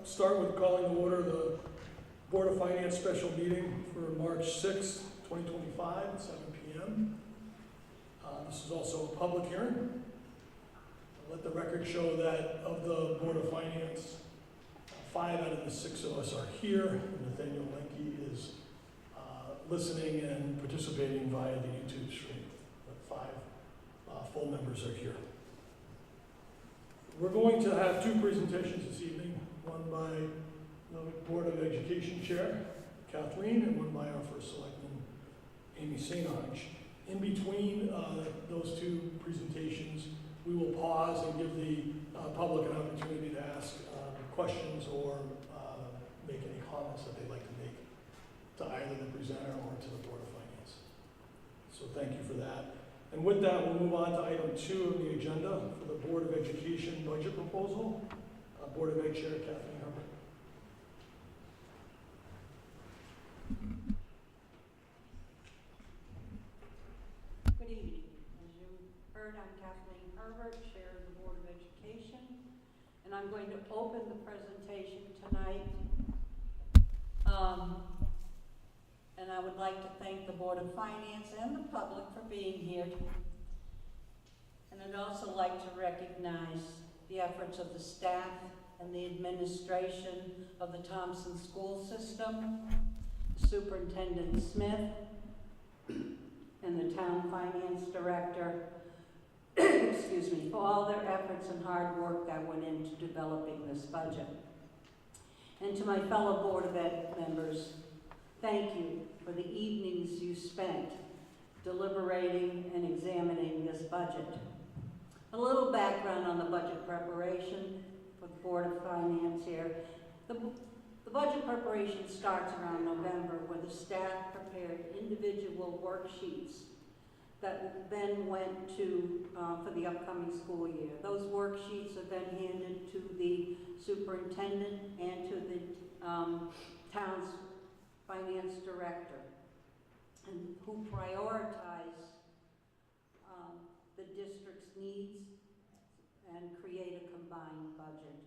start with calling to order the Board of Finance special meeting for March 6, 2025 at 7 p.m. This is also a public hearing. Let the record show that of the Board of Finance, 5 out of the 6 of us are here. Nathaniel Lenke is listening and participating via the YouTube stream. But 5 full members are here. We're going to have 2 presentations this evening, one by the Board of Education Chair, Kathleen, and one by our first selectman, Amy St. Ange. In between those 2 presentations, we will pause and give the public an opportunity to ask questions or make any comments that they'd like to make to either the presenter or to the Board of Finance. So thank you for that. And with that, we'll move on to item 2 of the agenda for the Board of Education budget proposal. Board of Ed Chair Kathleen Herbert. Good evening. As you heard, I'm Kathleen Herbert, Chair of the Board of Education, and I'm going to open the presentation tonight. And I would like to thank the Board of Finance and the public for being here. And I'd also like to recognize the efforts of the staff and the administration of the Thompson School System, Superintendent Smith, and the Town Finance Director, excuse me, for all their efforts and hard work that went into developing this budget. And to my fellow Board of Ed members, thank you for the evenings you spent deliberating and examining this budget. A little background on the budget preparation for the Board of Finance here. The budget preparation starts around November, where the staff prepared individual worksheets that then went to for the upcoming school year. Those worksheets are then handed to the superintendent and to the town's finance director, and who prioritize the district's needs and create a combined budget.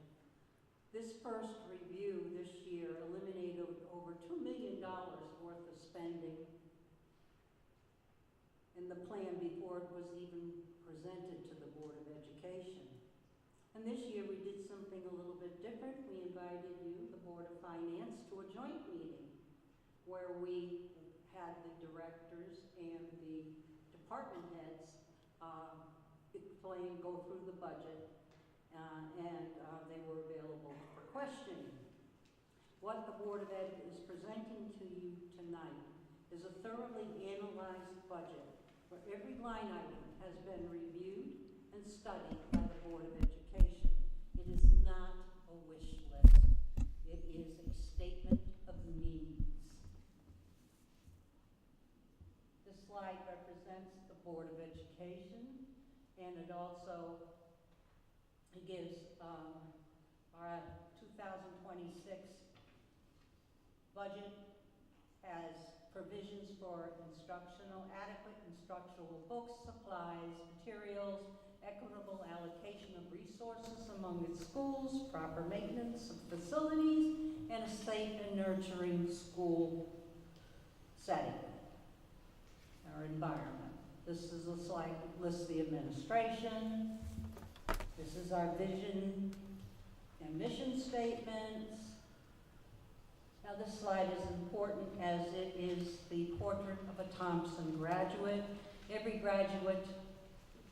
This first review this year eliminated over $2 million worth of spending in the plan before it was even presented to the Board of Education. And this year we did something a little bit different. We invited you, the Board of Finance, to a joint meeting where we had the directors and the department heads go through the budget, and they were available for questioning. What the Board of Ed is presenting to you tonight is a thoroughly analyzed budget where every line item has been reviewed and studied by the Board of Education. It is not a wish list. It is a statement of needs. This slide represents the Board of Education, and it also gives our 2026 budget has provisions for adequate instructional books, supplies, materials, equitable allocation of resources among its schools, proper maintenance of facilities, and a safe and nurturing school setting or environment. This is a slide that lists the administration. This is our vision and mission statements. Now this slide is important as it is the portrait of a Thompson graduate. Every graduate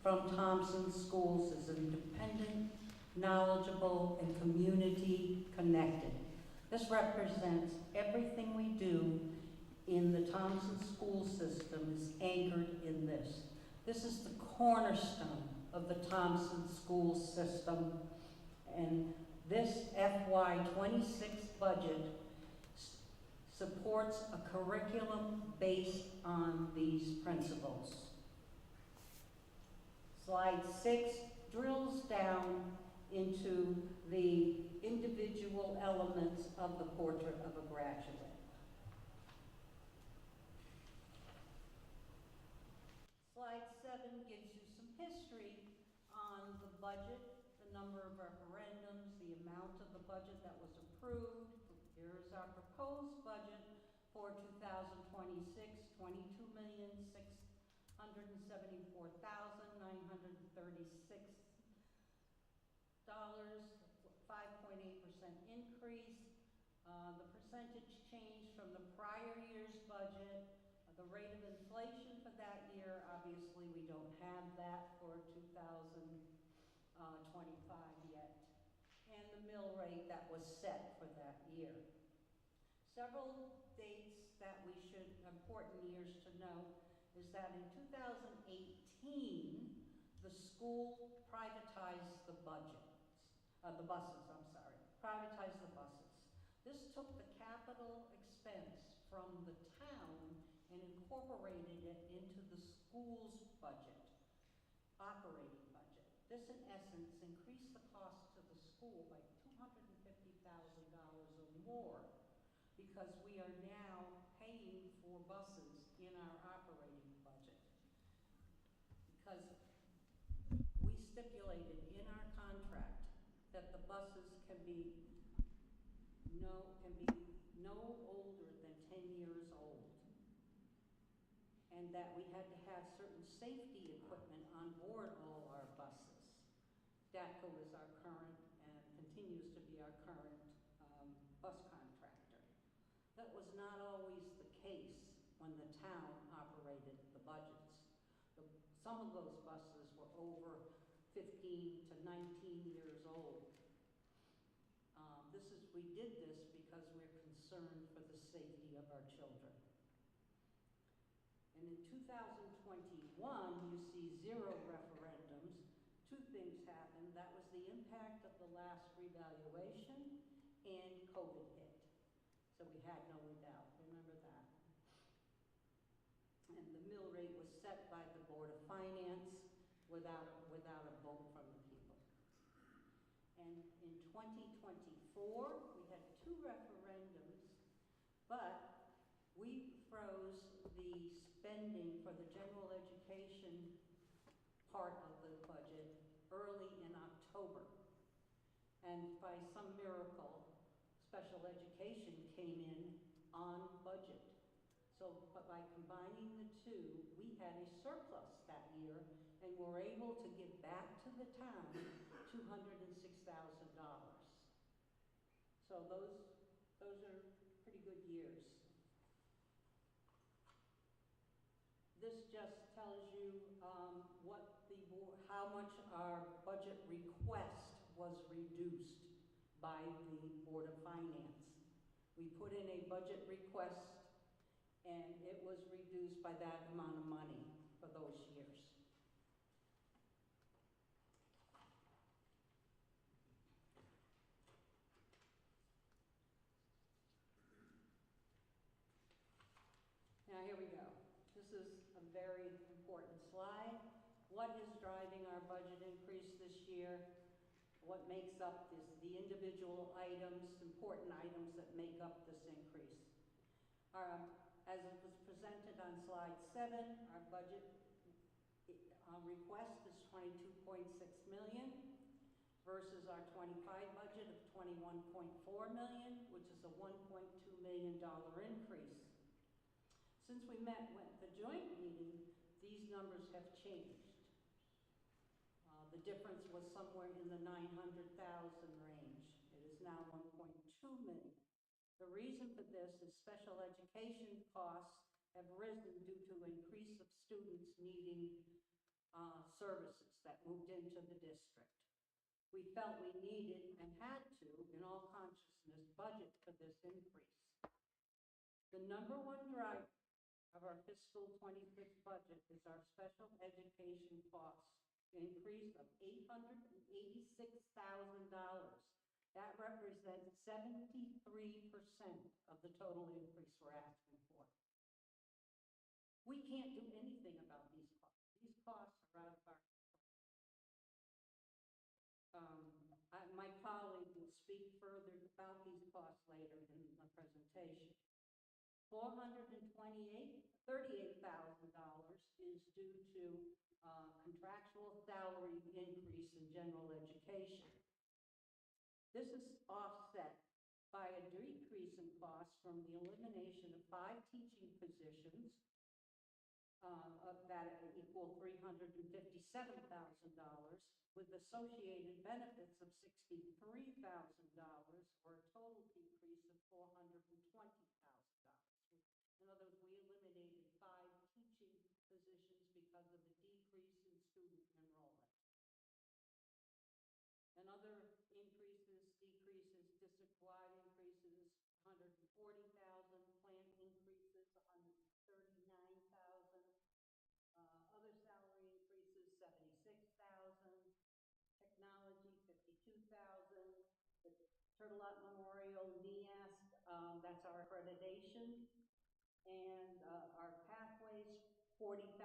from Thompson schools is independent, knowledgeable, and community connected. This represents everything we do in the Thompson school system is anchored in this. This is the cornerstone of the Thompson school system, and this FY26 budget supports a curriculum based on these principles. Slide 6 drills down into the individual elements of the portrait of a graduate. Slide 7 gives you some history on the budget, the number of referendums, the amount of the budget that was approved, approved. Here is our proposed budget for 2026, $22,674,936, 5.8% increase. The percentage change from the prior year's budget, the rate of inflation for that year, obviously we don't have that for 2025 yet, and the mill rate that was set for that year. Several dates that we should, important years to know, is that in 2018, the school privatized the privatized the buses. This took the capital expense from the town and incorporated it into the school's budget, operating budget. This, in essence, increased the cost to the school by $250,000 or more, because we are now paying for buses in our operating budget. Because we stipulated in our contract that the buses can be no older than 10 years old, and that we had to have certain safety equipment on board all our buses. DATCO is our current and continues to be our current bus contractor. That was not always the case when the town operated the budgets. Some of those buses were over 15 to 19 years old. We did this because we're concerned for the safety of our children. And in 2021, you see 0 referendums. 2 things happened. That was the impact of the last revaluation, and COVID hit. So we had no redoubt, remember that. And the mill rate was set by the Board of Finance without a vote from the people. And in 2024, we had 2 referendums, but we froze the spending for the general education part of the budget early in October. And by some miracle, special education came in on budget. So, but by combining the 2, we had a surplus that year, and were able to give back to the town $206,000. So those are pretty good years. This just tells you how much our budget request was reduced by the Board of Finance. We put in a budget request, and it was reduced by that amount of money for those years. Now here we go. This is a very important slide. What is driving our budget increase this year? What makes up the individual items, important items that make up this increase? As it was presented on slide 7, our budget request is $22.6 million versus our 25 budget of $21.4 million, which is a $1.2 million increase. Since we met with the joint meeting, these numbers have changed. The difference was somewhere in the 900,000 range. It is now 1.2 million. The reason for this is special education costs have risen due to increase of students needing services that moved into the district. We felt we needed and had to, in all consciousness, budget for this increase. The number one driver of our fiscal 26 budget is our special education costs, increase of $886,000. That represents 73% of the total increase we're asking for. We can't do anything about these costs. These costs are out of our my colleague will speak further about these costs later in the presentation. $38,000 is due to contractual salary increase in general education. This is offset by decrease in costs from the elimination of 5 teaching positions that equal $357,000, with associated benefits of $63,000, or a total decrease of $420,000. In other words, we eliminated 5 teaching positions because of the decrease in student enrollment. And other decreases, district-wide increases, $140,000, plant increases, $139,000, other salary increases, $76,000, technology, $52,000, the Turtle Lot Memorial, NEASC, that's our accreditation, and our pathways, $40,000.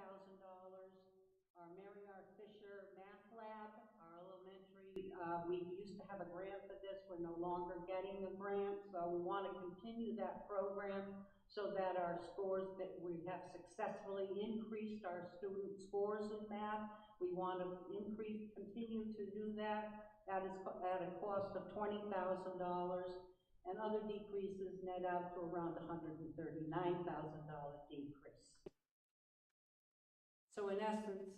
Our Mary R. Fisher Math Lab, our elementary, we used to have a grant for this. We're no longer getting a grant, so we want to continue that program so that our scores, that we have successfully increased our student scores in math. We want to continue to do that. That is at a cost of $20,000, and other decreases net out to around $139,000 decrease. So in essence,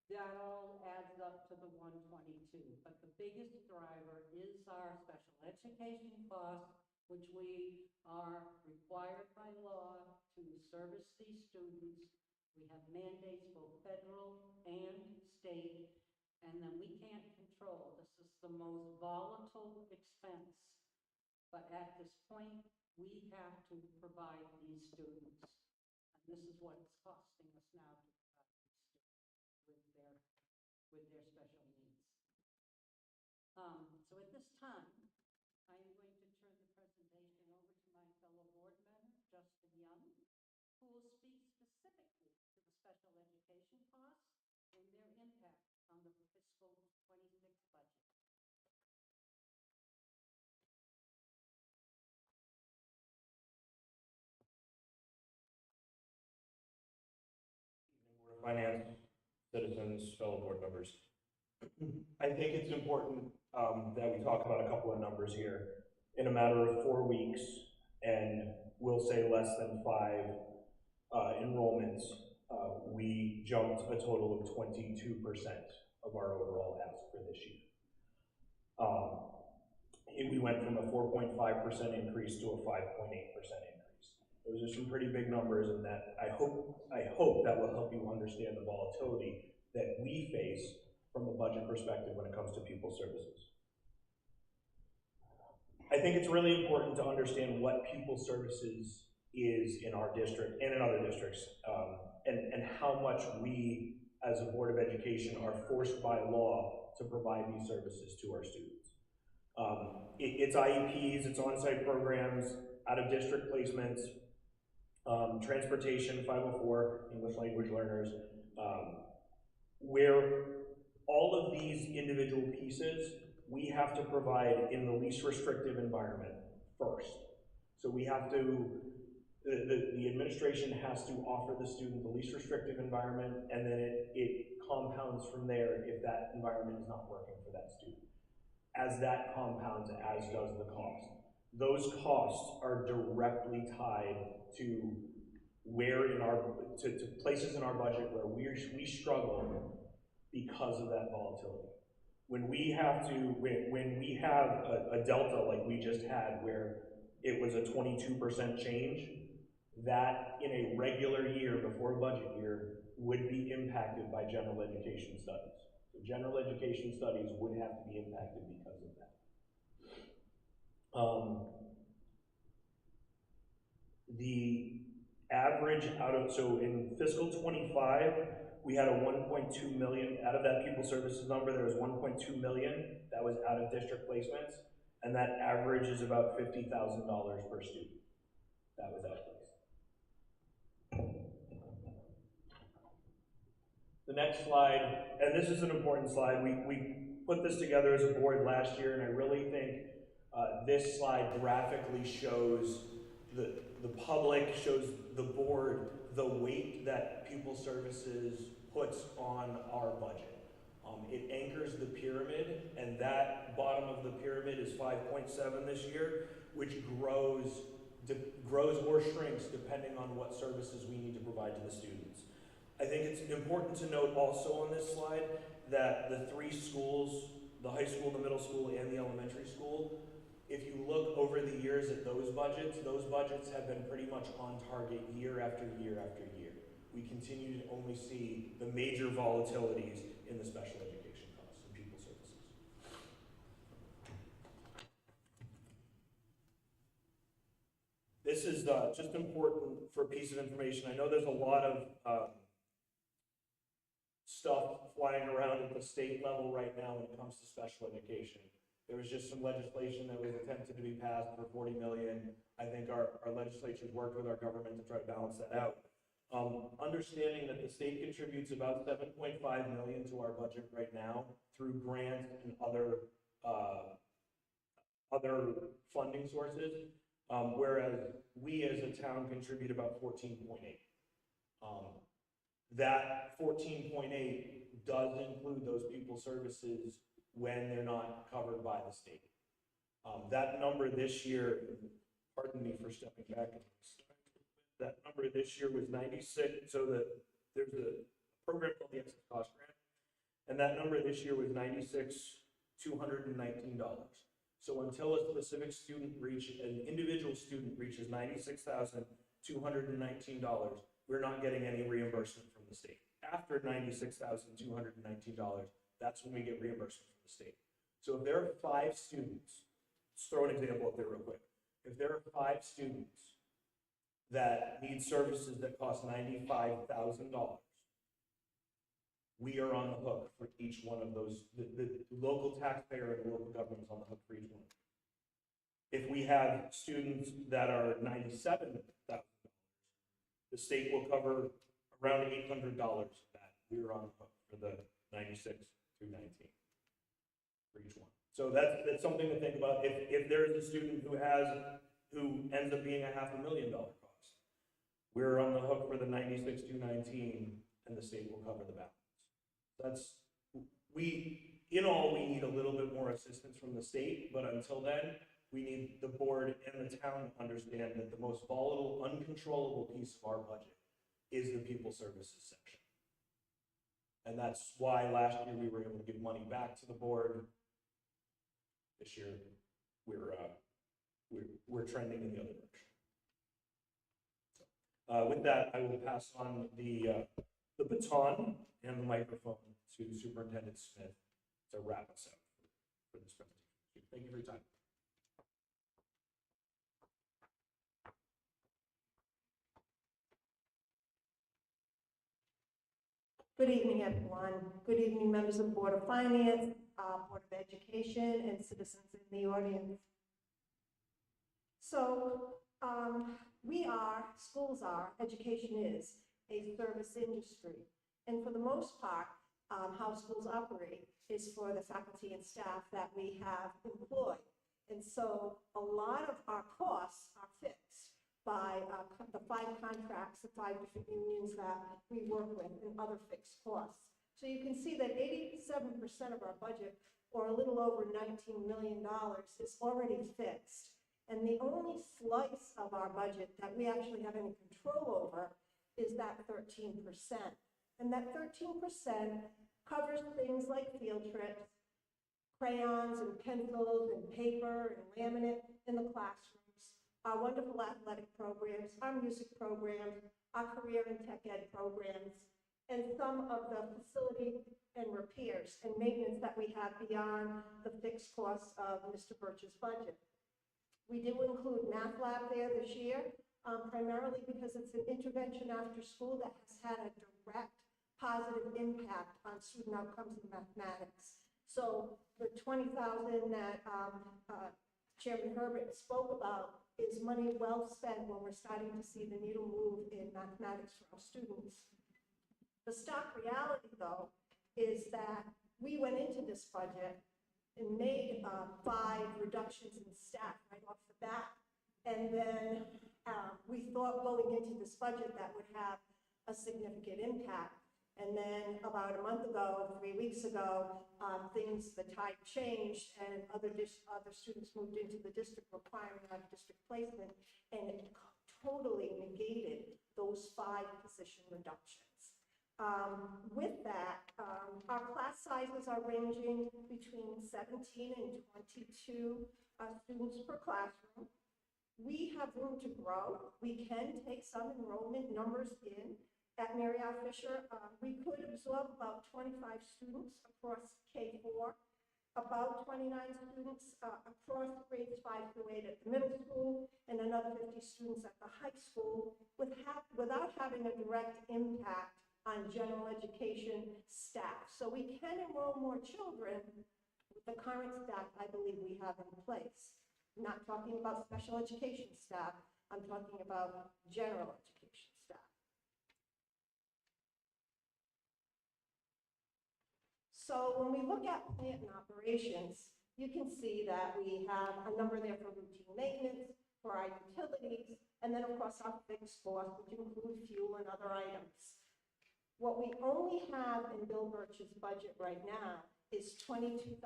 that all adds up to the 122. But the biggest driver is our special education costs, which we are required by law to service these students. We have mandates, both federal and state, and then we can't control. This is the most volatile expense. But at this point, we have to provide these students. And this is what it's costing us now to with their special needs. So at this time, I am going to turn the presentation over to my fellow board member, Justin Young, who will speak specifically to the special education costs and their impact on the fiscal 26 budget. Board of Finance, citizens, fellow board members. I think it's important that we talk about a couple of numbers here. In a matter of 4 weeks, and we'll say less than 5 enrollments, we jumped a total of 22% of our overall ask for this year. We went from a 4.5% increase to a 5.8% increase. Those are some pretty big numbers, and that I hope that will help you understand the volatility that we face from a budget perspective when it comes to pupil services. I think it's really important to understand what pupil services is in our district and in other districts, and how much we, as a Board of Education, are forced by law to provide these services to our students. It's IEPs, it's on-site programs, out-of-district placements, transportation, 504, English language learners, where all of these individual pieces we have to provide in the least restrictive environment first. So we have to, the administration has to offer the student the least restrictive environment, and then it compounds from there if that environment is not working for that student. As that compounds, as does the cost. Those costs are directly tied to where in our, to places in our budget where we struggle because of that volatility. When we have to, when we have a delta like we just had where it was a 22% change, that in a regular year before a budget year would be impacted by general education studies. So general education studies would have to be impacted because of that. The average so in fiscal 25, we had a 1.2 million, out of that pupil services number, there was 1.2 million that was out of district placements, and that average is about $50,000 per student that was outplaced. The next slide, and this is an important slide, we put this together as a board last year, and I really think this slide graphically shows the public, shows the board, the weight that pupil services puts on our budget. It anchors the pyramid, and that bottom of the pyramid is 5.7 this year, which grows or shrinks depending on what services we need to provide to the students. I think it's important to note also on this slide that the three schools, the high school, the middle school, and the elementary school, if you look over the years at those budgets have been pretty much on target year after year after year. We continue to only see the major volatilities in the special education costs and pupil services. This is just important for a piece of information. I know there's a lot of stuff flying around at the state level right now when it comes to special education. There was just some legislation that was attempted to be passed for $40 million. I think our legislature's worked with our government to try to balance that out. Understanding that the state contributes about $7.5 million to our budget right now through grants and other funding sources, whereas we as a town contribute about 14.8. That 14.8 does include those pupil services when they're not covered by the state. That number this year, pardon me for stepping back, that number this year was 96, so there's a program called the Excess Cost Grant, and that number this year was $96,219. So until a specific student an individual student reaches $96,219, we're not getting any reimbursement from the state. After $96,219, that's when we get reimbursement from the state. So if there are 5 students, let's throw an example up there real quick. If there are 5 students that need services that cost $95,000, we are on the hook for each one of those. The local taxpayer and the local government is on the hook for each one. If we have students that are $97,000, the state will cover around $800 of that. We are on the hook for the 96 through 19 for each one. So that's something to think about. If there is a student who ends up being a $500,000 cost, we're on the hook for the 96 through 19, and the state will cover the balance. In all, we need a little bit more assistance from the state, but until then, we need the board and the town to understand that the most volatile, uncontrollable piece of our budget is the pupil services section. And that's why last year we were able to give money back to the board. This year, we're trending in the other direction. So, with that, I will pass on the baton and the microphone to Superintendent Smith to wrap us up for this presentation. Thank you for your time. Good evening, everyone. Good evening, members of the Board of Finance, Board of Education, and citizens in the audience. So schools are, education is a service industry. And for the most part, how schools operate is for the faculty and staff that we have employed. And so a lot of our costs are fixed by the 5 contracts, the 5 different unions that we work with, and other fixed costs. So you can see that 87% of our budget, or a little over $19 million, is already fixed. And the only slice of our budget that we actually have any control over is that 13%. And that 13% covers things like field trips, crayons and pencils and paper and laminate in the classrooms, our wonderful athletic programs, our music programs, our career and tech ed programs, and some of the facility and repairs and maintenance that we have beyond the fixed costs of Mr. Birch's budget. We do include Math Lab there this year, primarily because it's an intervention after school that has had a direct positive impact on student outcomes in mathematics. So the $20,000 that Chairman Herbert spoke about is money well spent when we're starting to see the needle move in mathematics for our students. The stark reality, though, is that we went into this budget and made 5 reductions in staff right off the bat. And then we thought going into this budget that would have a significant impact. And then about a month ago, 3 weeks ago, the tide changed and other students moved into the district requiring out-of-district placement, and it totally negated those 5 position reductions. With that, our class sizes are ranging between 17 and 22 students per classroom. We have room to grow. We can take some enrollment numbers in. At Mary R. Fisher, we could absorb about 25 students across K-4, about 29 students across grades 5 through 8 at the middle school, and another 50 students at the high school without having a direct impact on general education staff. So we can enroll more children with the current staff I believe we have in place. I'm not talking about special education staff, I'm talking about general education staff. So when we look at plant and operations, you can see that we have a number there for routine maintenance, for our utilities, and then of course our fixed costs, which include fuel and other items. What we only have in Bill Birch's budget right now is $22,000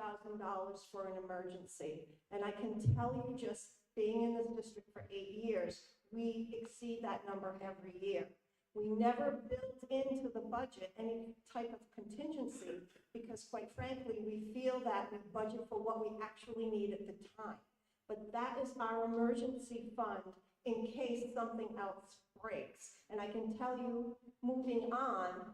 for an emergency. And I can tell you, just being in this district for 8 years, we exceed that number every year. We never built into the budget any type of contingency because, quite frankly, we feel that we budget for what we actually need at the time. But that is our emergency fund in case something else breaks. And I can tell you, moving on,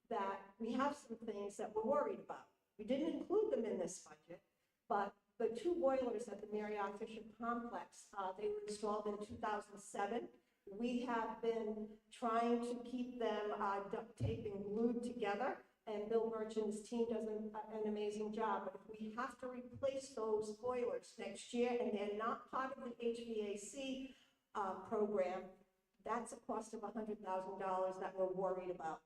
that we have some things that we're worried about. We didn't include them in this budget, but the 2 boilers at the Mary R. Fisher complex, they were installed in 2007. We have been trying to keep them duct taped and glued together, and Bill Birch and his team does an amazing job. But if we have to replace those boilers next year and they're not part of the HVAC program, that's a cost of $100,000 that we're worried about.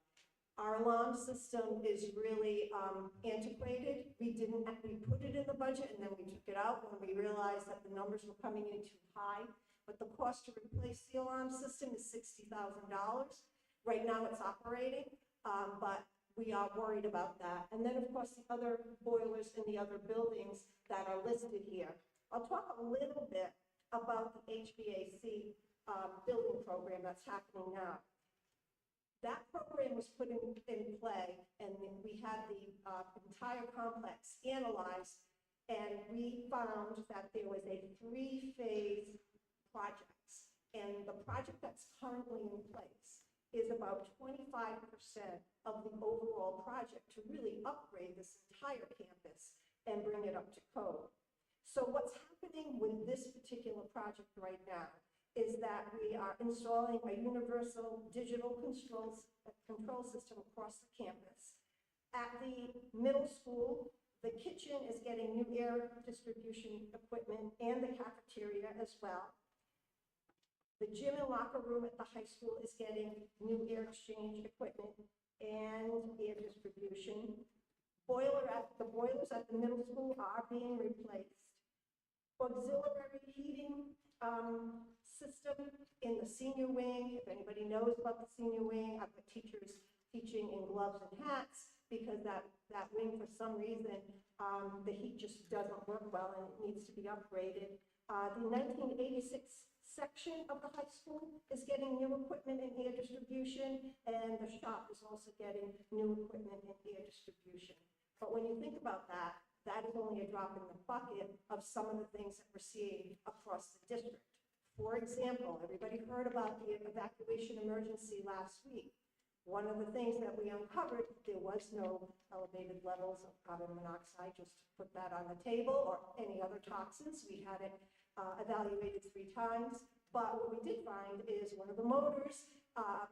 Our alarm system is really antiquated. We put it in the budget and then we took it out when we realized that the numbers were coming in too high. But the cost to replace the alarm system is $60,000. Right now it's operating, but we are worried about that. And then of course the other boilers in the other buildings that are listed here. I'll talk a little bit about the HVAC building program that's happening now. That program was put in play, and we had the entire complex analyzed, and we found that there was a 3-phase project. And the project that's currently in place is about 25% of the overall project to really upgrade this entire campus and bring it up to code. So what's happening with this particular project right now is that we are installing a universal digital control system across the campus. At the middle school, the kitchen is getting new air distribution equipment and the cafeteria as well. The gym and locker room at the high school is getting new air exchange equipment and air distribution. The boilers at the middle school are being replaced. Auxiliary heating system in the senior wing. If anybody knows about the senior wing, I've got teachers teaching in gloves and hats because that wing, for some reason, the heat just doesn't work well and it needs to be upgraded. The 1986 section of the high school is getting new equipment and air distribution, and the shop is also getting new equipment and air distribution. But when you think about that, that is only a drop in the bucket of some of the things that we're seeing across the district. For example, everybody heard about the evacuation emergency last week. One of the things that we uncovered, there was no elevated levels of carbon monoxide, just to put that on the table, or any other toxins. We had it evaluated 3 times. But what we did find is one of the motors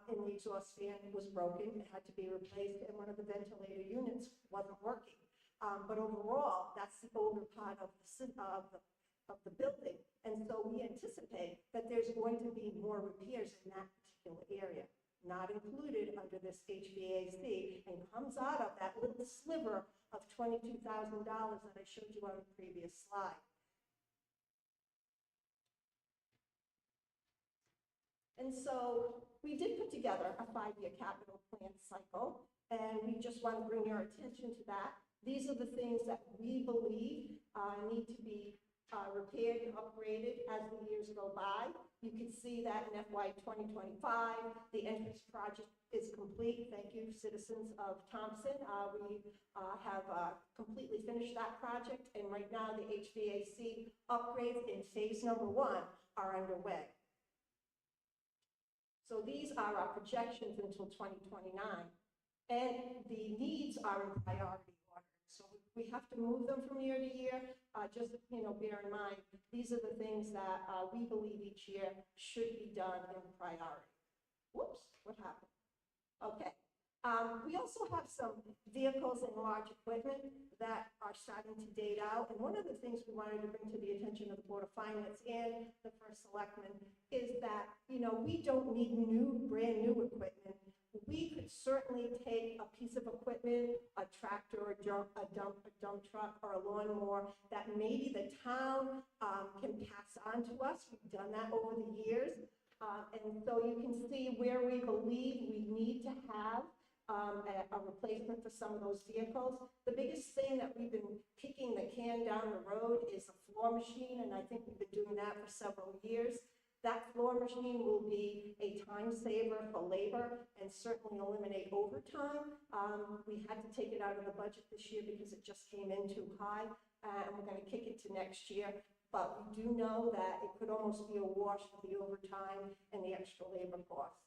in the exhaust fan was broken. It had to be replaced, and one of the ventilator units wasn't working. But overall, that's the older part of the building. And so we anticipate that there's going to be more repairs in that particular area, not included under this HVAC, and comes out of that little sliver of $22,000 that I showed you on the previous slide. And so we did put together a 5-year capital plan cycle. And we just want to bring your attention to that. These are the things that we believe need to be repaired and upgraded as the years go by. You can see that in FY 2025, the entrance project is complete. Thank you, citizens of Thompson. We have completely finished that project, and right now the HVAC upgrades in phase number 1 are underway. So these are our projections until 2029, and the needs are in priority order. So we have to move them from year to year. Just, bear in mind, these are the things that we believe each year should be done in priority. Whoops, what happened? Okay. We also have some vehicles and large equipment that are starting to date out. And one of the things we wanted to bring to the attention of the Board of Finance and the First Selectman is that, we don't need brand new equipment. We could certainly take a piece of equipment, a tractor, a dump truck, or a lawnmower that maybe the town can pass on to us. We've done that over the years. And so you can see where we believe we need to have a replacement for some of those vehicles. The biggest thing that we've been kicking the can down the road is a floor machine, and I think we've been doing that for several years. That floor machine will be a time saver for labor and certainly eliminate overtime. We had to take it out of the budget this year because it just came in too high, and we're going to kick it to next year. But we do know that it could almost be a wash with the overtime and the extra labor costs.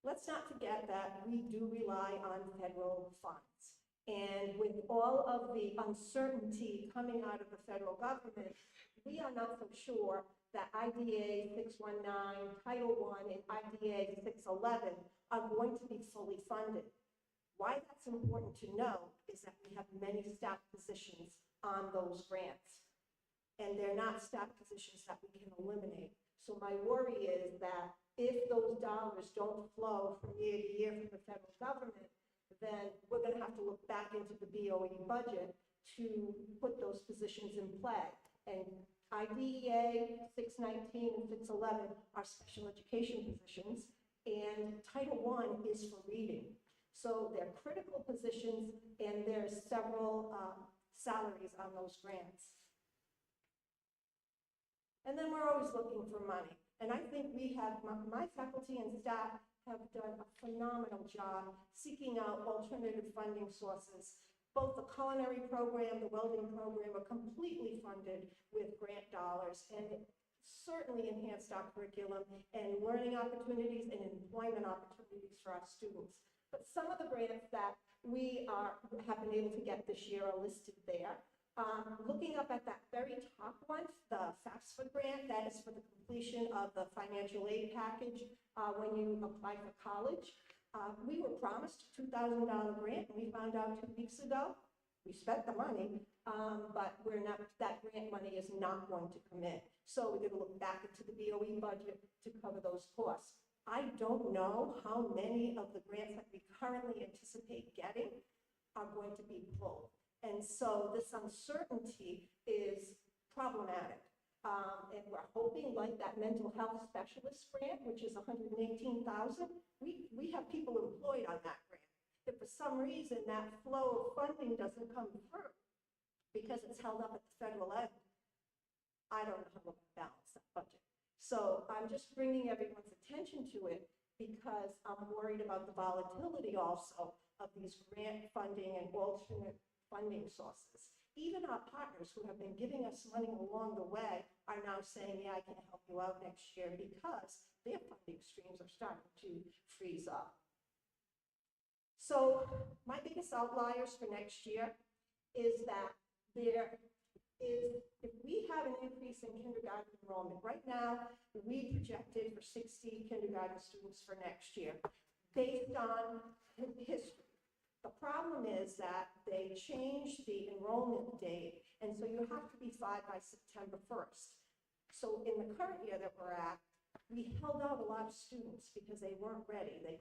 Let's not forget that we do rely on federal funds. And with all of the uncertainty coming out of the federal government, we are not so sure that IDA 619, Title I, and IDA 611 are going to be fully funded. Why that's important to know is that we have many staff positions on those grants, and they're not staff positions that we can eliminate. So my worry is that if those dollars don't flow from year to year from the federal government, then we're going to have to look back into the BOE budget to put those positions in play. And IDEA 619 and 611 are special education positions, and Title I is for reading. So they're critical positions, and there's several salaries on those grants. And then we're always looking for money. And I think we have, my faculty and staff have done a phenomenal job seeking out alternative funding sources. Both the culinary program, the welding program are completely funded with grant dollars, and it certainly enhanced our curriculum and learning opportunities and employment opportunities for our students. But some of the grants that we have been able to get this year are listed there. Looking up at that very top one, the FAFSA grant, that is for the completion of the financial aid package when you apply for college. We were promised a $2,000 grant, and we found out 2 weeks ago. We spent the money, but that grant money is not going to come in. So we're going to look back into the BOE budget to cover those costs. I don't know how many of the grants that we currently anticipate getting are going to be pulled. And so this uncertainty is problematic. And we're hoping, like that mental health specialist grant, which is $118,000, we have people employed on that grant. If for some reason that flow of funding doesn't come through because it's held up at the federal end, I don't know how we're going to balance that budget. So I'm just bringing everyone's attention to it because I'm worried about the volatility also of these grant funding and alternate funding sources. Even our partners who have been giving us money along the way are now saying, yeah, I can help you out next year because their funding streams are starting to freeze up. So my biggest outliers for next year is that if we have an increase in kindergarten enrollment, right now we projected for 60 kindergarten students for next year based on history. The problem is that they changed the enrollment date, and so you have to be filed by September 1st. So in the current year that we're at, we held out a lot of students because they weren't ready. They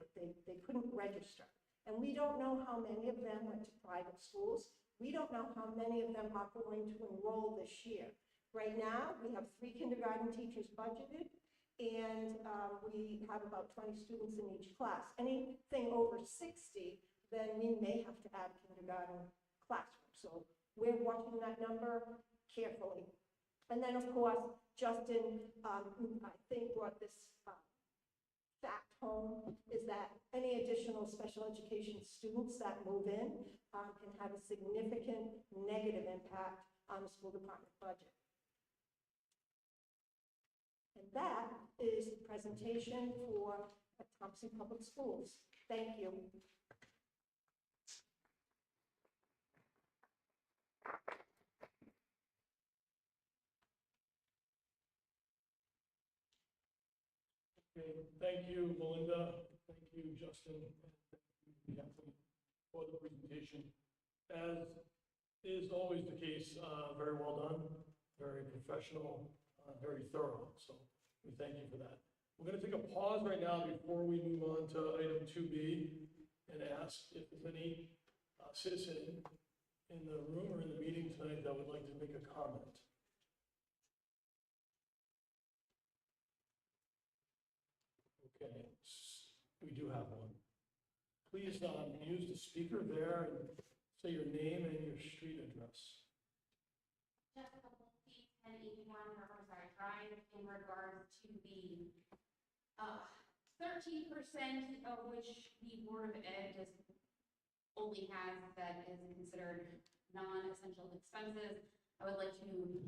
couldn't register. And we don't know how many of them went to private schools. We don't know how many of them are going to enroll this year. Right now, we have 3 kindergarten teachers budgeted, and we have about 20 students in each class. Anything over 60, then we may have to add kindergarten classroom. So we're watching that number carefully. And then, of course, Justin, I think, brought this fact home, is that any additional special education students that move in can have a significant negative impact on the school department budget. And that is the presentation for Thompson Public Schools. Thank you. Okay, thank you, Melinda. Thank you, Justin. And thank you, Kathleen, for the presentation. As is always the case, very well done, very professional, very thorough. So we thank you for that. We're going to take a pause right now before we move on to item 2B and ask if there's any citizen in the room or in the meeting tonight that would like to make a comment. Okay, we do have one. Please use the speaker there and say your name and your street address. Jessica Wolfe, 1081 Riverside Drive, in regards to the 13% of which the Board of Ed only has that is considered non-essential expenses. I would like to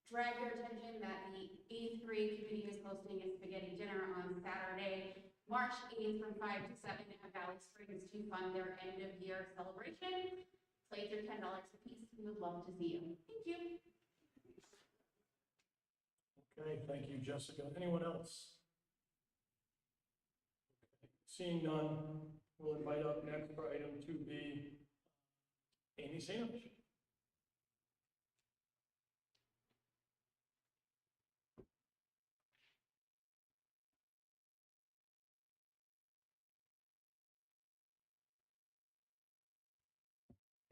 drag your attention that the 8th grade committee is hosting a spaghetti dinner on Saturday, March 8th from 5 to 7 at Valley Springs to fund their end of year celebration. Plates are $10 a piece. We would love to see you. Thank you. Okay, thank you, Jessica. Anyone else? Okay. Seeing none, we'll invite up next for item 2B, Amy Sanders.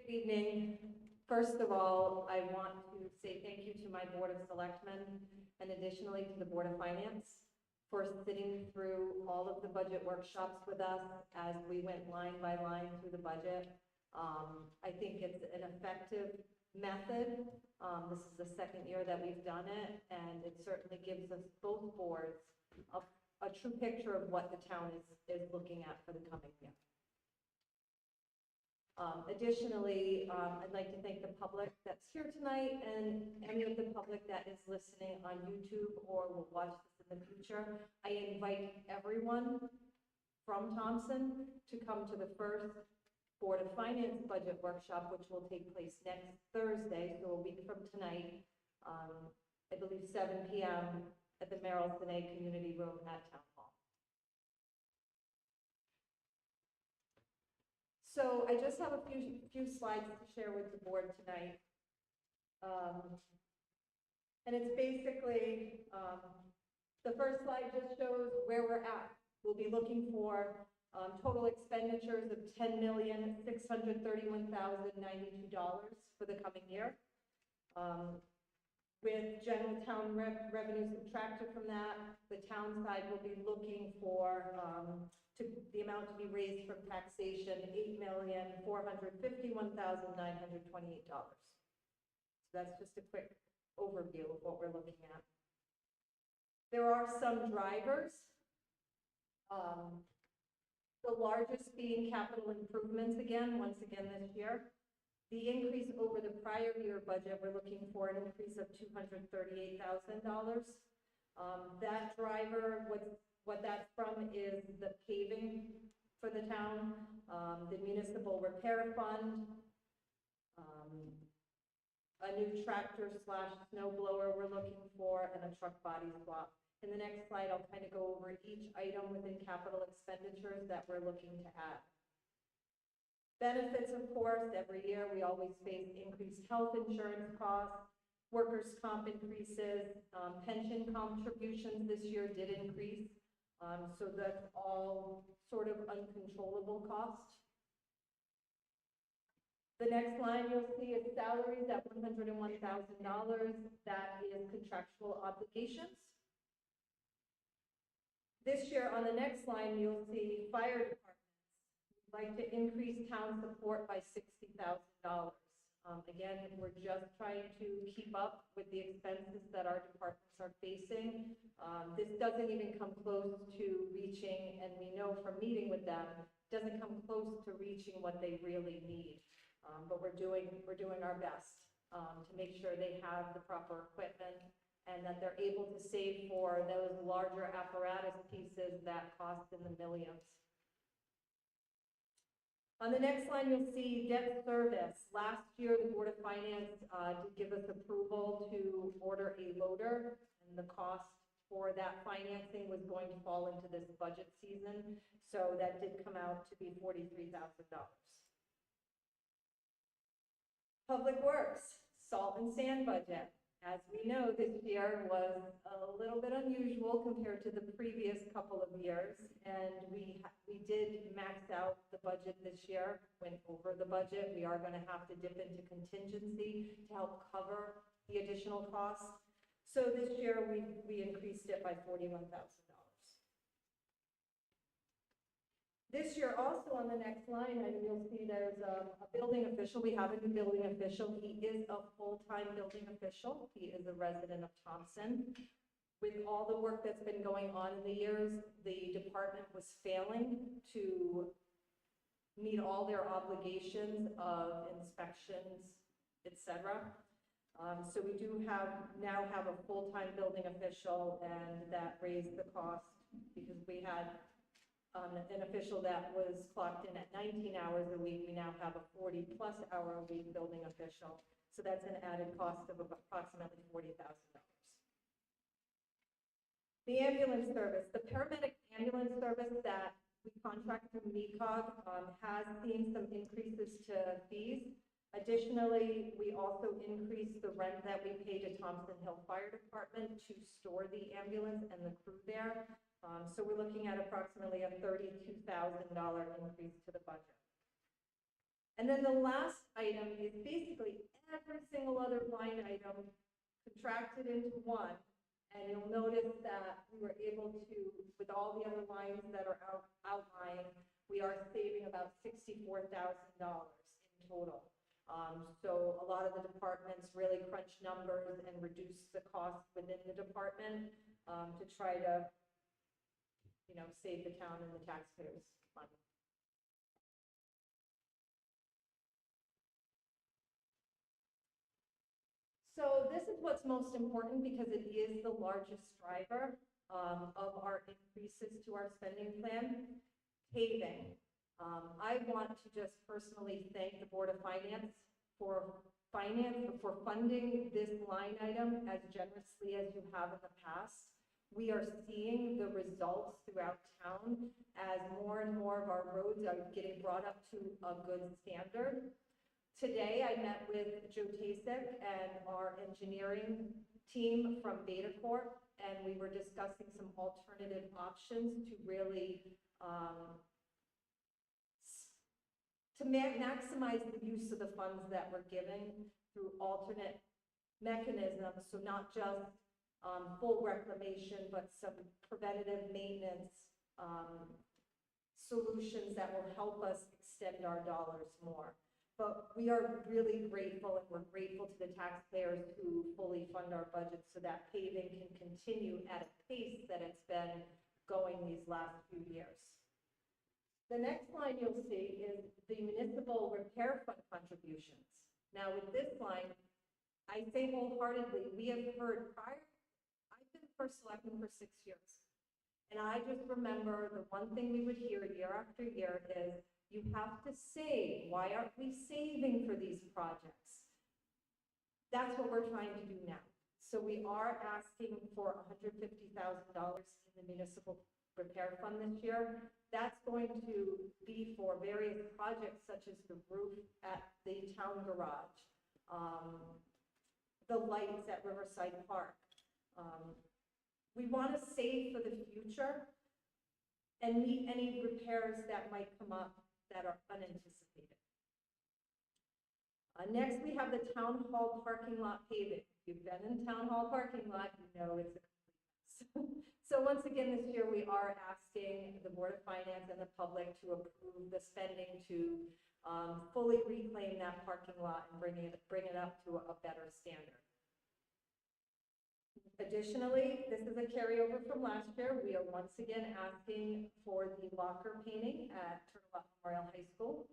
Good evening. First of all, I want to say thank you to my Board of Selectmen and additionally to the Board of Finance for sitting through all of the budget workshops with us as we went line by line through the budget. I think it's an effective method. This is the second year that we've done it, and it certainly gives us both boards a true picture of what the town is looking at for the coming year. Additionally, I'd like to thank the public that's here tonight and any of the public that is listening on YouTube or will watch this in the future. I invite everyone from Thompson to come to the first Board of Finance budget workshop, which will take place next Thursday, so a week from tonight, I believe 7 p.m. at the Merrill Sinet Community Room at Town Hall. So I just have a few slides to share with the board tonight. And it's basically, the first slide just shows where we're at. We'll be looking for total expenditures of $10,631,092 for the coming year. With general town revenue subtracted from that, the town side will be looking for the amount to be raised from taxation, $8,451,928. So that's just a quick overview of what we're looking at. There are some drivers. The largest being capital improvements once again this year. The increase over the prior year budget, we're looking for an increase of $238,000. That driver, what that's from is the paving for the town, the municipal repair fund, a new tractor / snow blower we're looking for, and a truck body swap. In the next slide, I'll kind of go over each item within capital expenditures that we're looking to add. Benefits, of course, every year we always face increased health insurance costs, workers' comp increases, pension contributions this year did increase, so that's all sort of uncontrollable cost. The next line you'll see is salaries at $101,000. That is contractual obligations. This year, on the next line, you'll see fire departments. We'd like to increase town support by $60,000. Again, we're just trying to keep up with the expenses that our departments are facing. This doesn't even come close to reaching, and we know from meeting with them, doesn't come close to reaching what they really need. But we're doing our best to make sure they have the proper equipment and that they're able to save for those larger apparatus pieces that cost in the millions. On the next line, you'll see debt service. Last year, the Board of Finance did give us approval to order a loader, and the cost for that financing was going to fall into this budget season, so that did come out to be $43,000. Public Works, salt and sand budget. As we know, this year was a little bit unusual compared to the previous couple of years, and we did max out the budget this year, went over the budget. We are going to have to dip into contingency to help cover the additional costs. So this year, we increased it by $41,000. This year, also on the next line, and you'll see there's a building official. We have a new building official. He is a full-time building official. He is a resident of Thompson. With all the work that's been going on in the years, the department was failing to meet all their obligations of inspections, etc. So we do now have a full-time building official, and that raised the cost because we had an official that was clocked in at 19 hours a week. We now have a 40-plus hour a week building official. So that's an added cost of approximately $40,000. The ambulance service, the paramedic ambulance service that we contract through MECOG has seen some increases to fees. Additionally, we also increased the rent that we pay to Thompson Hill Fire Department to store the ambulance and the crew there. So we're looking at approximately a $32,000 increase to the budget. And then the last item is basically every single other line item contracted into one. And you'll notice that we were able to, with all the other lines that are outlined, we are saving about $64,000 in total. So a lot of the departments really crunch numbers and reduce the cost within the department to try to save the town and the taxpayers money. So this is what's most important because it is the largest driver of our increases to our spending plan, paving. I want to just personally thank the Board of Finance for funding this line item as generously as you have in the past. We are seeing the results throughout town as more and more of our roads are getting brought up to a good standard. Today, I met with Joe Tasek and our engineering team from Beta Corp, and we were discussing some alternative options to really maximize the use of the funds that we're giving through alternate mechanisms, so not just full reclamation, but some preventative maintenance solutions that will help us extend our dollars more. But we are really grateful, and we're grateful to the taxpayers who fully fund our budget so that paving can continue at a pace that it's been going these last few years. The next line you'll see is the municipal repair fund contributions. Now with this line, I say wholeheartedly, we have heard prior. I've been first selectman for 6 years. And I just remember the one thing we would hear year after year is, you have to save. Why aren't we saving for these projects? That's what we're trying to do now. So we are asking for $150,000 in the municipal repair fund this year. That's going to be for various projects such as the roof at the town garage, the lights at Riverside Park. We want to save for the future and meet any repairs that might come up that are unanticipated. Next, we have the town hall parking lot paving. If you've been in town hall parking lot, you know it's a complete mess. So once again, this year, we are asking the Board of Finance and the public to approve the spending to fully reclaim that parking lot and bring it up to a better standard. Additionally, this is a carryover from last year. We are once again asking for the locker painting at Turtle Rock Memorial High School.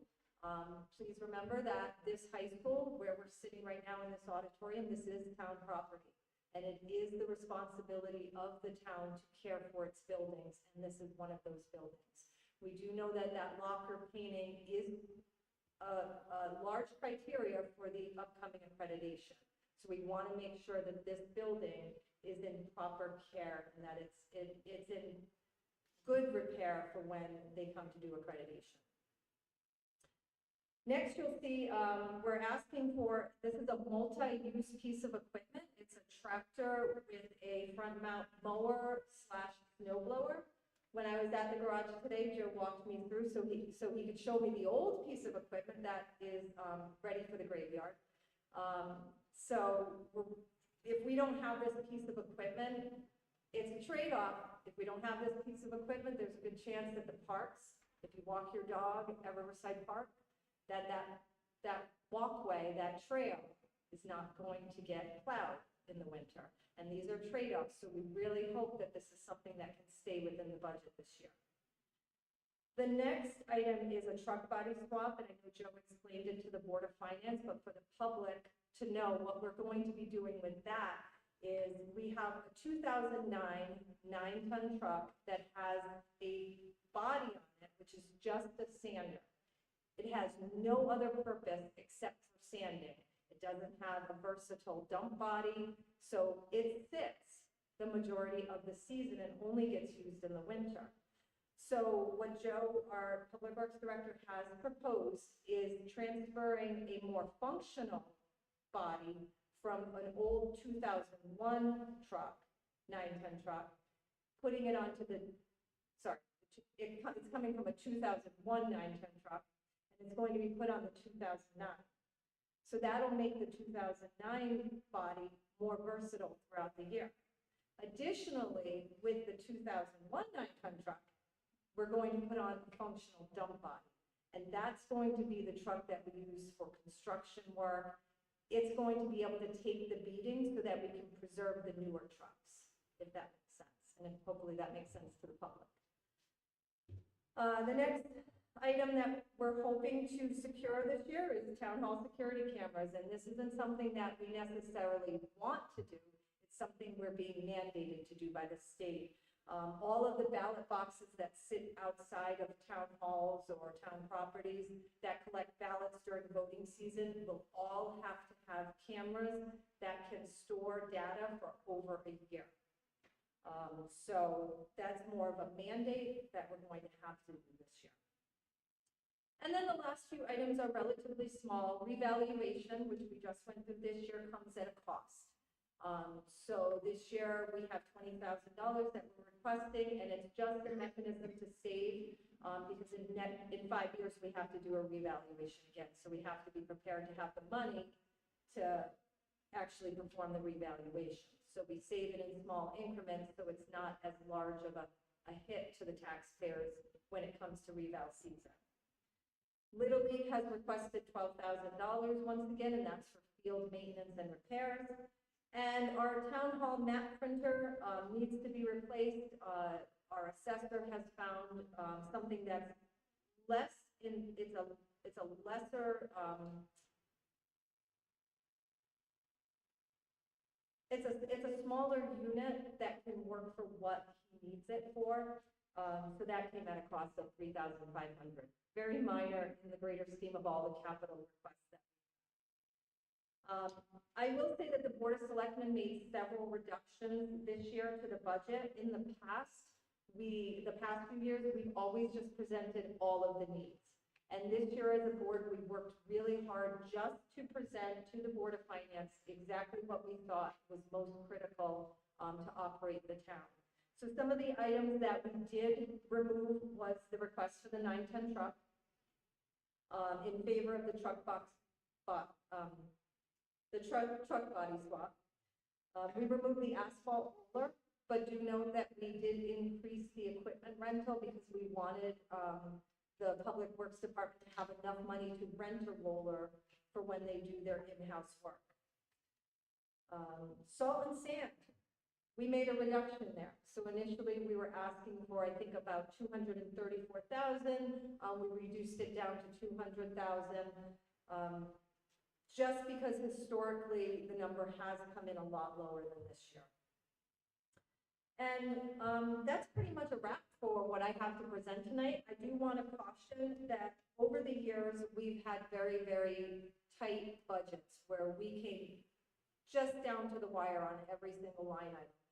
Please remember that this high school, where we're sitting right now in this auditorium, this is town property. And it is the responsibility of the town to care for its buildings, and this is one of those buildings. We do know that that locker painting is a large criteria for the upcoming accreditation. So we want to make sure that this building is in proper care and that it's in good repair for when they come to do accreditation. Next, you'll see we're asking for, this is a multi-use piece of equipment. It's a tractor with a front mount mower / snow blower. When I was at the garage today, Joe walked me through so he could show me the old piece of equipment that is ready for the graveyard. If we don't have this piece of equipment, it's a trade-off. If we don't have this piece of equipment, there's a good chance that the parks, if you walk your dog at Riverside Park, that walkway, that trail is not going to get plowed in the winter. And these are trade-offs, so we really hope that this is something that can stay within the budget this year. The next item is a truck body swap, and I know Joe explained it to the Board of Finance, but for the public to know what we're going to be doing with that is we have a 2009 9-ton truck that has a body on it, which is just a sander. It has no other purpose except for sanding. It doesn't have a versatile dump body, so it sits the majority of the season and only gets used in the winter. So what Joe, our Public Works Director, has proposed is transferring a more functional body from an old 2001 truck, 9-ton truck, putting it onto the, it's coming from a 2001 9-ton truck, and it's going to be put on the 2009. So that'll make the 2009 body more versatile throughout the year. Additionally, with the 2001 9-ton truck, we're going to put on a functional dump body. And that's going to be the truck that we use for construction work. It's going to be able to take the beating so that we can preserve the newer trucks, if that makes sense. And hopefully that makes sense to the public. The next item that we're hoping to secure this year is town hall security cameras, and this isn't something that we necessarily want to do. It's something we're being mandated to do by the state. All of the ballot boxes that sit outside of town halls or town properties that collect ballots during voting season will all have to have cameras that can store data for over a year. So that's more of a mandate that we're going to have to do this year. And then the last few items are relatively small. Revaluation, which we just went through this year, comes at a cost. So this year we have $20,000 that we're requesting, and it's just a mechanism to save because in 5 years we have to do a revaluation again. So we have to be prepared to have the money to actually perform the revaluation. So we save it in small increments so it's not as large of a hit to the taxpayers when it comes to reval season. Little League has requested $12,000 once again, and that's for field maintenance and repairs. And our town hall map printer needs to be replaced. Our assessor has found something that's less in, it's a lesser, it's a smaller unit that can work for what he needs it for. So that came at a cost of $3,500. Very minor in the greater scheme of all the capital requests that I will say that the Board of Selectmen made several reductions this year to the budget. In the past few years, we've always just presented all of the needs. And this year as a board, we worked really hard just to present to the Board of Finance exactly what we thought was most critical to operate the town. So some of the items that we did remove was the request for the 9-ton truck in favor of the truck body swap. We removed the asphalt roller But do note that we did increase the equipment rental because we wanted the Public Works Department to have enough money to rent a roller for when they do their in-house work. Salt and sand, we made a reduction there. So initially, we were asking for, I think, about 234,000. We reduced it down to 200,000, just because historically, the number has come in a lot lower than this year. And that's pretty much a wrap for what I have to present tonight. I do want to caution that over the years, we've had very, very tight budgets where we came just down to the wire on every single line item.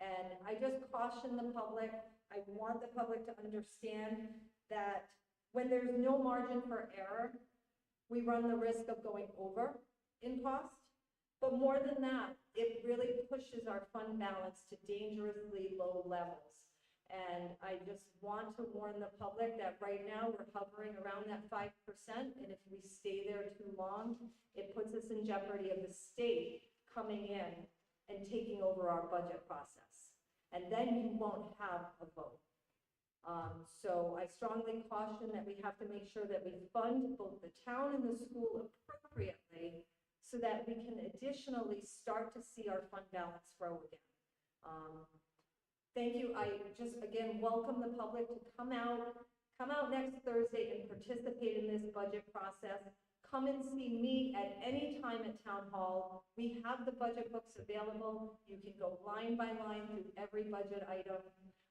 And I just caution the public, I want the public to understand that when there's no margin for error, we run the risk of going over in cost. But more than that, it really pushes our fund balance to dangerously low levels. And I just want to warn the public that right now we're hovering around that 5%. And if we stay there too long, it puts us in jeopardy of the state coming in and taking over our budget process. And then you won't have a vote. So I strongly caution that we have to make sure that we fund both the town and the school appropriately so that we can additionally start to see our fund balance grow again. Thank you. I just, again, welcome the public to come out next Thursday and participate in this budget process. Come and see me at any time at Town Hall. We have the budget books available. You can go line by line through every budget item.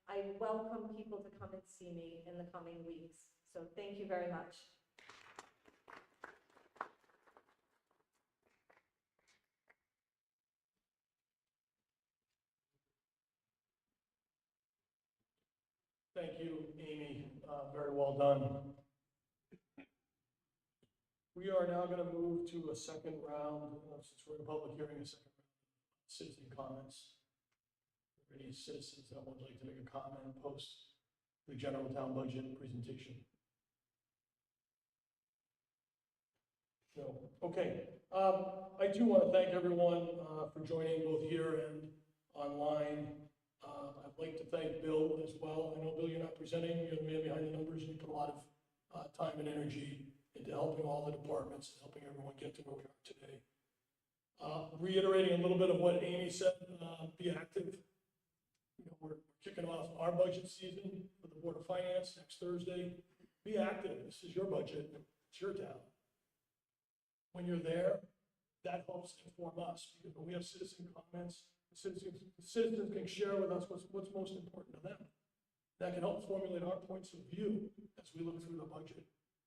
I welcome people to come and see me in the coming weeks. So thank you very much. Thank you, Amy. Very well done. We are now going to move to a second round, since we're in a public hearing, a second round of citizen comments. Are there any citizens that would like to make a comment post the general town budget presentation? No. Okay. I too want to thank everyone for joining both here and online. I'd like to thank Bill as well. I know, Bill, you're not presenting, you're the man behind the numbers, and you put a lot of time and energy into helping all the departments and helping everyone get to where we are today. Reiterating a little bit of what Amy said, be active. You know, we're kicking off our budget season with the Board of Finance next Thursday. Be active. This is your budget. It's your town. When you're there, that helps inform us, because when we have citizen comments, citizens can share with us what's most important to them. That can help formulate our points of view as we look through the budget,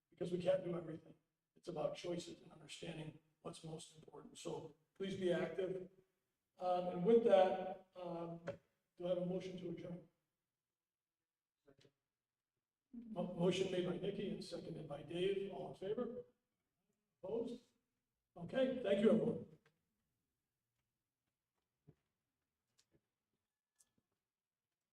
because we can't do everything. It's about choices and understanding what's most important. So please be active. And with that, do I have a motion to adjourn? Motion made by Nikki and seconded by Dave. All in favor? Opposed? Okay, thank you, everyone.